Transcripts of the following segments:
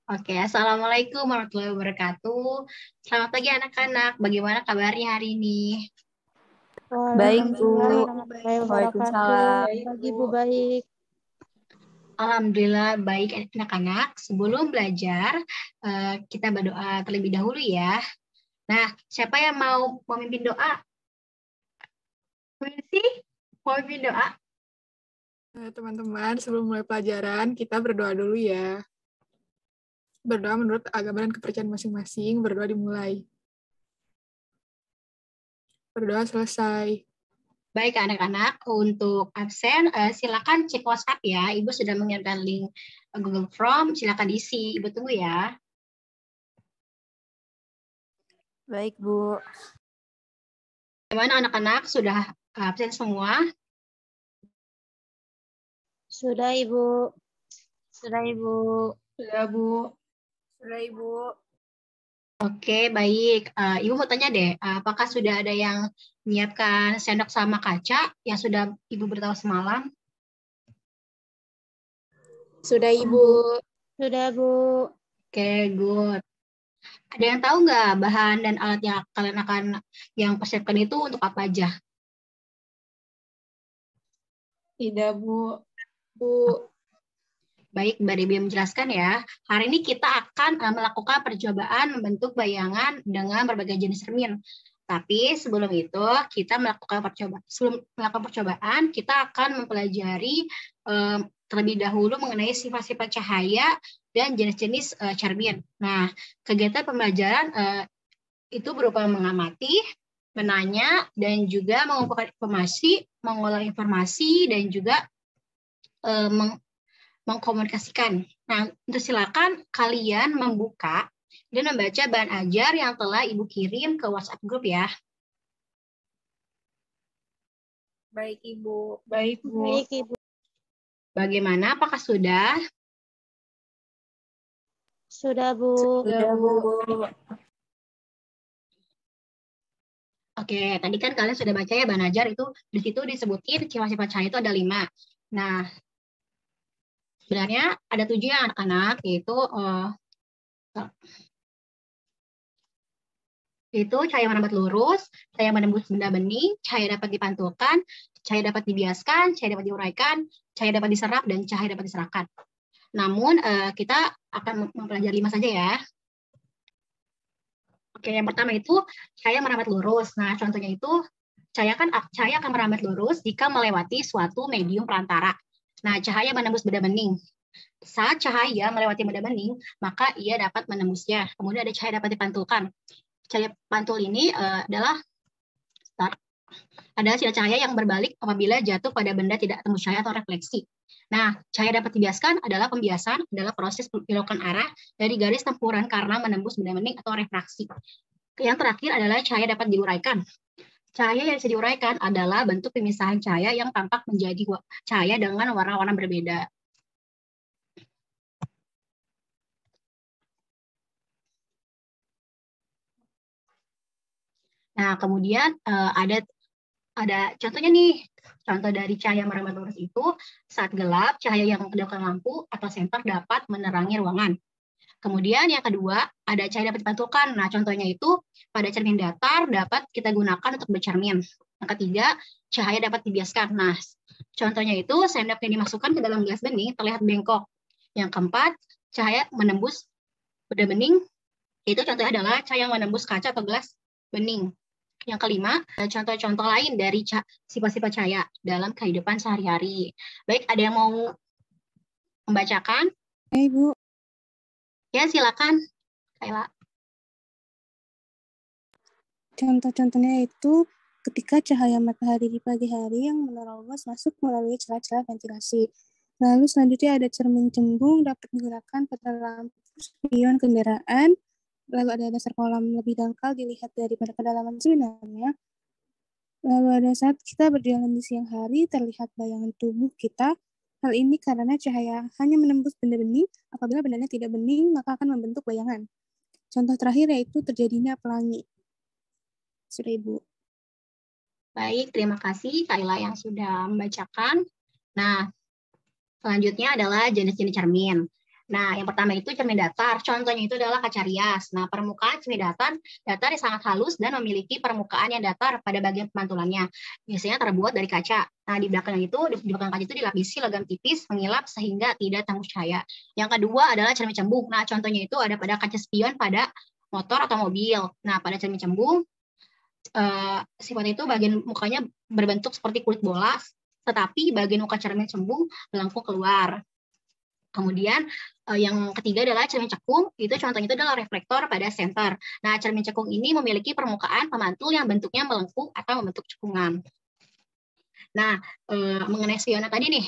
Oke, Assalamualaikum warahmatullahi wabarakatuh. Selamat pagi anak-anak. Bagaimana kabarnya hari ini? Baik, Bu. Waalaikumsalam warahmatullahi wabarakatuh. Waalaikumsalam. Pagi Bu, baik. Alhamdulillah baik anak-anak. Sebelum belajar, kita berdoa terlebih dahulu ya. Nah, siapa yang mau memimpin doa? Misi, mau memimpin doa? Teman-teman, sebelum mulai pelajaran, kita berdoa dulu ya. Berdoa menurut agama dan kepercayaan masing-masing, berdoa dimulai. Berdoa selesai. Baik anak-anak, untuk absen silakan cek WhatsApp ya. Ibu sudah mengirimkan link Google Form, silakan diisi. Ibu tunggu ya. Baik, Bu. Bagaimana anak-anak sudah absen semua? Sudah Ibu. Sudah, Ibu. Sudah, Bu. Sudah, Ibu. Oke, baik. Ibu mau tanya deh, apakah sudah ada yang menyiapkan sendok sama kaca yang sudah Ibu beritahu semalam? Sudah, Ibu. Sudah Bu. Oke, good. Ada yang tahu nggak bahan dan alat yang kalian akan yang persiapkan itu untuk apa aja? Tidak, Bu. Bu. Baik, Mbak Debbie menjelaskan ya. Hari ini kita akan melakukan percobaan membentuk bayangan dengan berbagai jenis cermin. Tapi sebelum itu kita melakukan percobaan, kita akan mempelajari terlebih dahulu mengenai sifat-sifat cahaya dan jenis-jenis cermin. Nah, kegiatan pembelajaran itu berupa mengamati, menanya, dan juga mengumpulkan informasi, mengolah informasi, dan juga mengkomunikasikan. Nah, untuk silakan kalian membuka dan membaca bahan ajar yang telah Ibu kirim ke WhatsApp grup ya. Baik, Ibu. Baik, Bu. Baik Ibu. Bagaimana? Apakah sudah? Sudah Bu. Sudah, Bu. Oke, tadi kan kalian sudah baca ya bahan ajar itu, di situ disebutin sifat-sifat cahaya itu ada 5. Nah, sebenarnya ada 7 ya anak-anak, yaitu cahaya merambat lurus, cahaya menembus benda bening, cahaya dapat dipantulkan, cahaya dapat dibiaskan, cahaya dapat diuraikan, cahaya dapat diserap, dan cahaya dapat diserahkan. Namun kita akan mempelajari 5 saja ya. Oke, yang pertama itu cahaya merambat lurus. Nah, contohnya itu cahaya akan merambat lurus jika melewati suatu medium perantara. Nah, cahaya menembus benda bening. Saat cahaya melewati benda bening, maka ia dapat menembusnya. Kemudian ada cahaya dapat dipantulkan. Cahaya pantul ini adalah sinar cahaya yang berbalik apabila jatuh pada benda tidak tembus cahaya atau refleksi. Nah, cahaya dapat dibiaskan adalah pembiasan adalah proses pembelokan arah dari garis tempuran karena menembus benda bening atau refraksi. Yang terakhir adalah cahaya dapat diuraikan. Cahaya yang bisa diuraikan adalah bentuk pemisahan cahaya yang tampak menjadi cahaya dengan warna-warna berbeda. Nah, kemudian ada contohnya nih. Contoh dari cahaya merambat lurus itu saat gelap, cahaya yang kedapatan lampu atau senter dapat menerangi ruangan. Kemudian yang kedua, ada cahaya dapat dipantulkan. Nah, contohnya itu pada cermin datar dapat kita gunakan untuk bercermin. Yang ketiga, cahaya dapat dibiaskan. Nah, contohnya itu sendok yang dimasukkan ke dalam gelas bening terlihat bengkok. Yang keempat, cahaya menembus benda bening. Itu contohnya adalah cahaya yang menembus kaca atau gelas bening. Yang kelima, contoh-contoh lain dari sifat-sifat cahaya dalam kehidupan sehari-hari. Baik, ada yang mau membacakan? Ibu. Ya, silakan, Kayla. Contoh-contohnya itu ketika cahaya matahari di pagi hari yang menerobos masuk melalui celah-celah ventilasi. Lalu selanjutnya ada cermin cembung dapat digunakan pada lampu spion kendaraan. Lalu ada dasar kolam lebih dangkal dilihat daripada kedalaman sebenarnya. Lalu ada saat kita berjalan di siang hari terlihat bayangan tubuh kita. Hal ini karena cahaya hanya menembus benda bening. Apabila bendanya tidak bening, maka akan membentuk bayangan. Contoh terakhir yaitu terjadinya pelangi. Sudah, Ibu. Baik, terima kasih Kayla yang sudah membacakan. Nah, selanjutnya adalah jenis-jenis cermin. Nah, yang pertama itu cermin datar. Contohnya itu adalah kaca rias. Nah, permukaan cermin datar yang sangat halus dan memiliki permukaan yang datar pada bagian pemantulannya. Biasanya terbuat dari kaca. Nah, di belakang kaca itu dilapisi logam tipis mengilap sehingga tidak tembus cahaya. Yang kedua adalah cermin cembung. Nah, contohnya itu ada pada kaca spion pada motor atau mobil. Nah, pada cermin cembung sifatnya itu bagian mukanya berbentuk seperti kulit bola, tetapi bagian muka cermin cembung melengkung keluar. Kemudian yang ketiga adalah cermin cekung, itu contohnya itu adalah reflektor pada senter. Nah, cermin cekung ini memiliki permukaan pemantul yang bentuknya melengkung atau membentuk cekungan. Nah, mengenai spionnya tadi nih,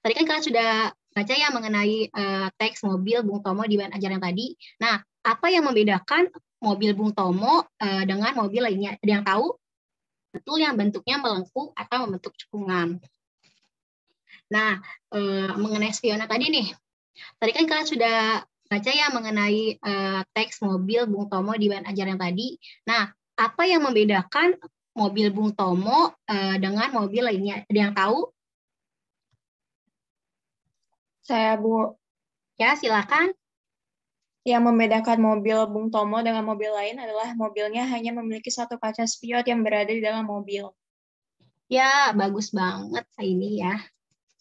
tadi kan kalian sudah baca ya mengenai teks mobil Bung Tomo di bahan ajaran tadi. Nah, apa yang membedakan mobil Bung Tomo dengan mobil lainnya? Ada yang tahu? Betul, yang bentuknya melengkung atau membentuk cekungan. Nah, mengenai spionnya tadi nih, tadi kan kalian sudah baca ya mengenai teks mobil Bung Tomo di bahan ajaran tadi. Nah, apa yang membedakan mobil Bung Tomo dengan mobil lainnya? Ada yang tahu? Saya, Bu. Ya, silakan. Yang membedakan mobil Bung Tomo dengan mobil lain adalah mobilnya hanya memiliki satu kaca spion yang berada di dalam mobil. Ya, bagus banget ini ya.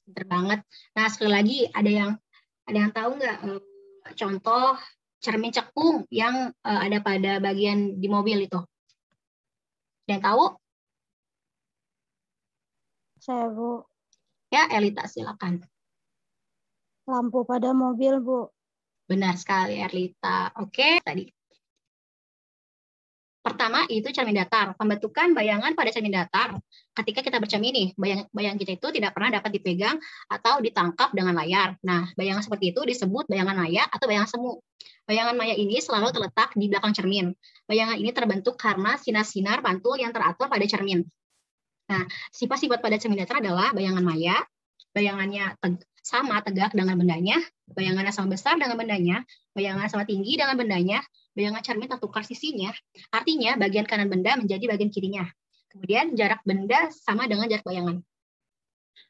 Pinter banget. Nah, sekali lagi ada yang tahu nggak contoh cermin cekung yang ada pada bagian di mobil itu? Ada yang tahu? Saya, Bu. Ya, Elita silakan. Lampu pada mobil, Bu. Benar sekali, Elita. Oke, tadi. Pertama itu cermin datar. Pembentukan bayangan pada cermin datar. Ketika kita bercermin nih, bayang kita itu tidak pernah dapat dipegang atau ditangkap dengan layar. Nah, bayangan seperti itu disebut bayangan maya atau bayangan semu. Bayangan maya ini selalu terletak di belakang cermin. Bayangan ini terbentuk karena sinar-sinar pantul yang teratur pada cermin. Nah, sifat-sifat pada cermin datar adalah bayangan maya, bayangannya sama tegak dengan bendanya, bayangannya sama besar dengan bendanya, bayangan sama tinggi dengan bendanya, bayangan cermin tertukar sisinya, artinya bagian kanan benda menjadi bagian kirinya. Kemudian jarak benda sama dengan jarak bayangan.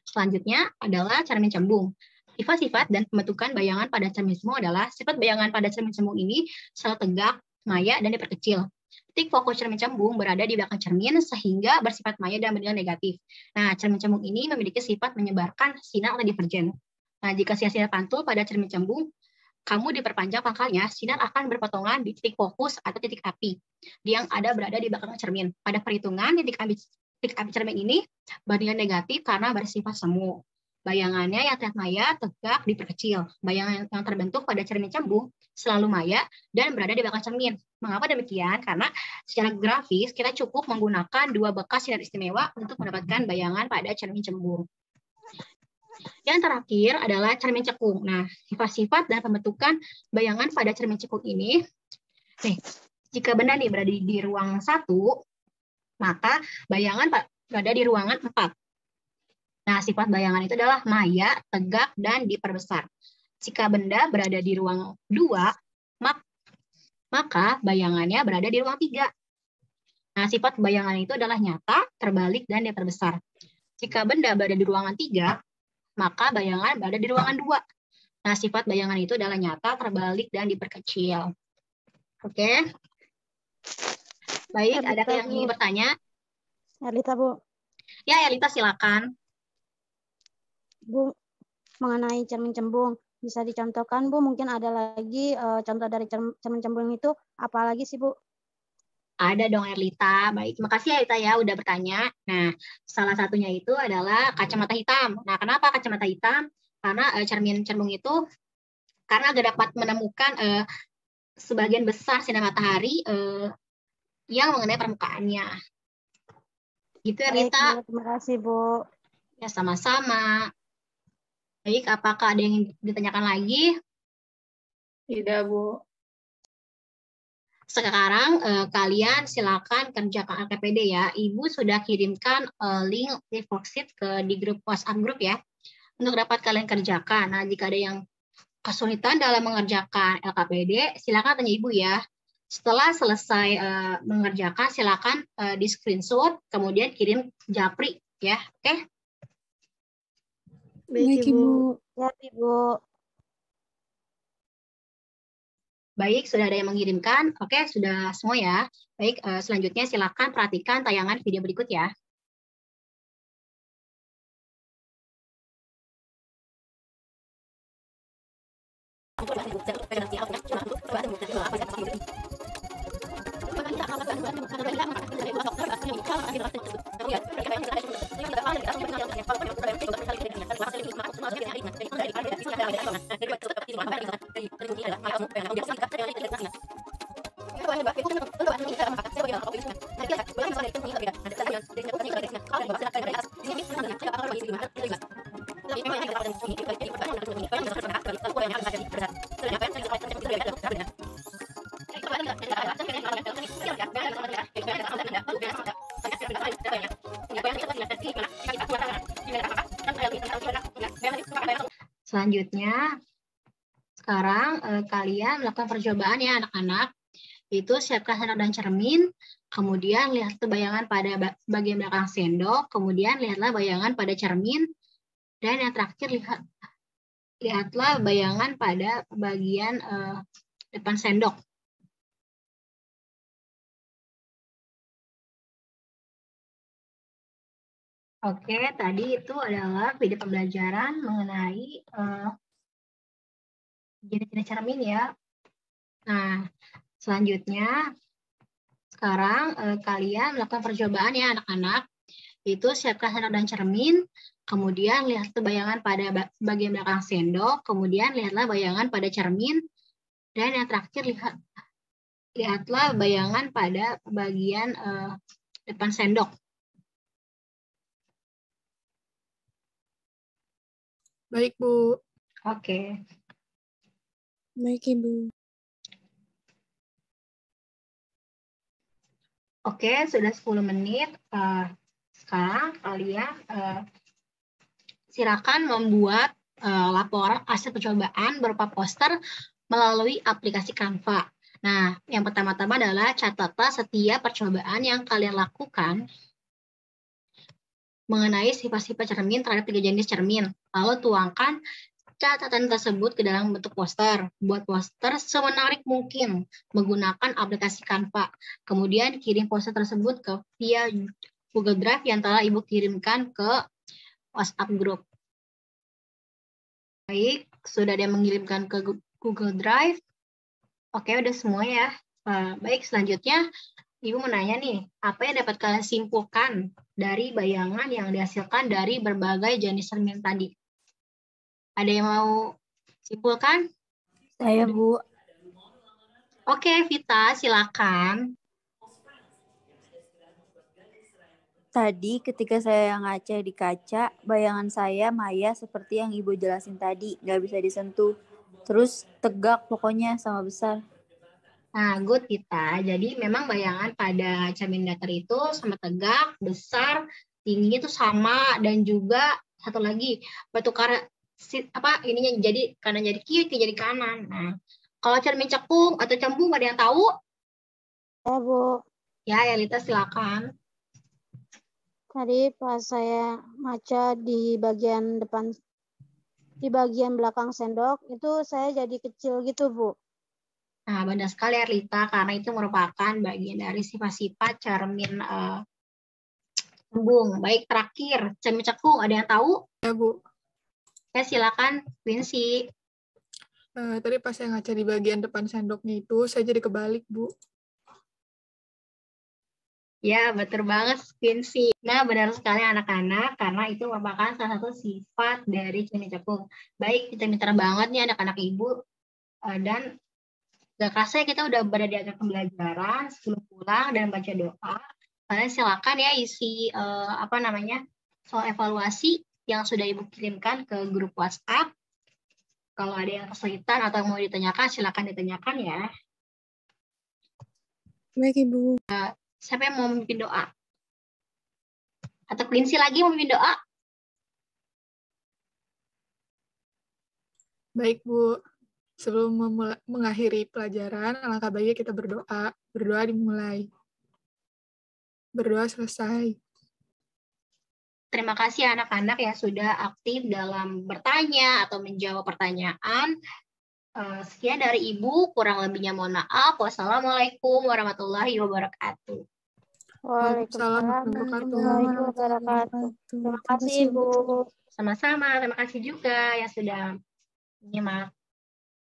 Selanjutnya adalah cermin cembung. Sifat-sifat dan pembentukan bayangan pada cermin cembung adalah sifat bayangan pada cermin cembung ini selalu tegak, maya, dan diperkecil. Titik fokus cermin cembung berada di belakang cermin sehingga bersifat maya dan bernilai negatif. Nah, cermin cembung ini memiliki sifat menyebarkan sinar atau divergen. Nah, jika sinar pantul pada cermin cembung, kamu diperpanjang pangkalnya, sinar akan berpotongan di titik fokus atau titik api yang berada di belakang cermin. Pada perhitungan, titik api cermin ini bernilai negatif karena bersifat semu. Bayangannya yang terlihat maya tegak diperkecil. Bayangan yang terbentuk pada cermin cembung selalu maya dan berada di belakang cermin. Mengapa demikian? Karena secara grafis kita cukup menggunakan dua bekas sinar istimewa untuk mendapatkan bayangan pada cermin cembung. Yang terakhir adalah cermin cekung. Nah, sifat-sifat dan pembentukan bayangan pada cermin cekung ini, nih, jika benda nih berada di ruang 1, maka bayangan berada di ruangan 4. Nah, sifat bayangan itu adalah maya, tegak, dan diperbesar. Jika benda berada di ruang 2, maka bayangannya berada di ruang 3. Nah, sifat bayangan itu adalah nyata, terbalik, dan diperbesar. Jika benda berada di ruangan 3, maka bayangan berada di ruangan 2. Nah, sifat bayangan itu adalah nyata, terbalik, dan diperkecil. Oke. Baik, ada yang ingin bertanya? Elita, Bu. Ya, Elita silakan. Bu, mengenai cermin cembung, bisa dicontohkan, Bu? Mungkin ada lagi contoh dari cermin cembung itu, apa lagi sih, Bu? Ada dong, Erlita. Baik, terima kasih Erlita ya udah bertanya. Nah, salah satunya itu adalah kacamata hitam. Nah, kenapa kacamata hitam? Karena cermin cembung itu karena agak dapat menemukan sebagian besar sinar matahari yang mengenai permukaannya. Gitu, Erlita. Baik, terima kasih, Bu. Ya, sama-sama. Baik, apakah ada yang ditanyakan lagi? Tidak, Bu. Sekarang kalian silakan kerjakan LKPD ya. Ibu sudah kirimkan link worksheet di grup WhatsApp grup ya. Untuk dapat kalian kerjakan. Nah, jika ada yang kesulitan dalam mengerjakan LKPD, silakan tanya Ibu ya. Setelah selesai mengerjakan, silakan di screenshot, kemudian kirim japri ya. Oke? Baik, Ibu. Ya, Ibu. Baik, sudah ada yang mengirimkan. Oke, sudah semua ya. Baik, selanjutnya silakan perhatikan tayangan video berikut ya. Selanjutnya, sekarang kalian melakukan percobaan ya anak-anak. Itu siapkan sendok dan cermin, kemudian lihat bayangan pada bagian belakang sendok, kemudian lihatlah bayangan pada cermin, dan yang terakhir lihatlah bayangan pada bagian depan sendok. Oke, tadi itu adalah video pembelajaran mengenai jenis-jenis cermin ya. Nah, selanjutnya sekarang kalian melakukan percobaan ya anak-anak. Itu siapkan sendok dan cermin, kemudian lihat bayangan pada bagian belakang sendok, kemudian lihatlah bayangan pada cermin, dan yang terakhir lihatlah bayangan pada bagian depan sendok. Baik, Bu. Oke. Baik, Ibu. Oke, sudah 10 menit. Sekarang kalian silakan membuat laporan hasil percobaan berupa poster melalui aplikasi Canva. Nah, yang pertama-tama adalah catatlah setiap percobaan yang kalian lakukan mengenai sifat-sifat cermin terhadap 3 jenis cermin. Lalu tuangkan catatan tersebut ke dalam bentuk poster. Buat poster semenarik mungkin menggunakan aplikasi Canva. Kemudian kirim poster tersebut via Google Drive yang telah Ibu kirimkan ke WhatsApp group. Baik, sudah ada yang mengirimkan ke Google Drive. Oke, udah semua ya. Baik, selanjutnya Ibu mau nanya nih, apa yang dapat kalian simpulkan dari bayangan yang dihasilkan dari berbagai jenis cermin tadi? Ada yang mau simpulkan? Saya, Bu. Oke, Vita, silakan. Tadi ketika saya ngaca di kaca, bayangan saya Maya seperti yang Ibu jelasin tadi, nggak bisa disentuh. Terus tegak pokoknya sama besar. Nah, good Vita. Jadi memang bayangan pada cermin datar itu sama tegak, besar, tingginya itu sama, dan juga satu lagi bertukar ininya jadi kanan jadi kiri, kiri jadi kanan. Nah, kalau cermin cekung atau cembung ada yang tahu? Ya, Bu. Ya, Elita silakan. Tadi pas saya ngaca di bagian depan, di bagian belakang sendok, itu saya jadi kecil gitu, Bu. Nah, benar sekali Erlita, karena itu merupakan bagian dari sifat-sifat cermin cembung. Baik, terakhir, cermin cekung, ada yang tahu? Ya, Bu. Ya, silakan, Quincy. Tadi pas saya ngaca di bagian depan sendoknya itu, saya jadi kebalik, Bu. Ya, betul banget, Quincy. Nah, benar sekali anak-anak, karena itu merupakan salah satu sifat dari cermin cekung. Baik, kita pintar banget nih anak-anak Ibu. Dan gak kerasa ya kita udah berada di akhir pembelajaran, sebelum pulang dan baca doa. Kalian silakan ya isi soal evaluasi yang sudah Ibu kirimkan ke grup WhatsApp. Kalau ada yang kesulitan atau mau ditanyakan, silakan ditanyakan ya. Baik, Ibu. Siapa yang mau memimpin doa? Atau Quincy lagi mau memimpin doa? Baik, Bu. Sebelum mengakhiri pelajaran, alangkah baiknya kita berdoa. Berdoa dimulai. Berdoa selesai. Terima kasih anak-anak yang sudah aktif dalam bertanya atau menjawab pertanyaan. Sekian dari Ibu, kurang lebihnya mohon maaf. Wassalamualaikum warahmatullahi wabarakatuh. Waalaikumsalam warahmatullahi wabarakatuh. Terima kasih, Bu. Sama-sama, terima kasih juga yang sudah menyimak.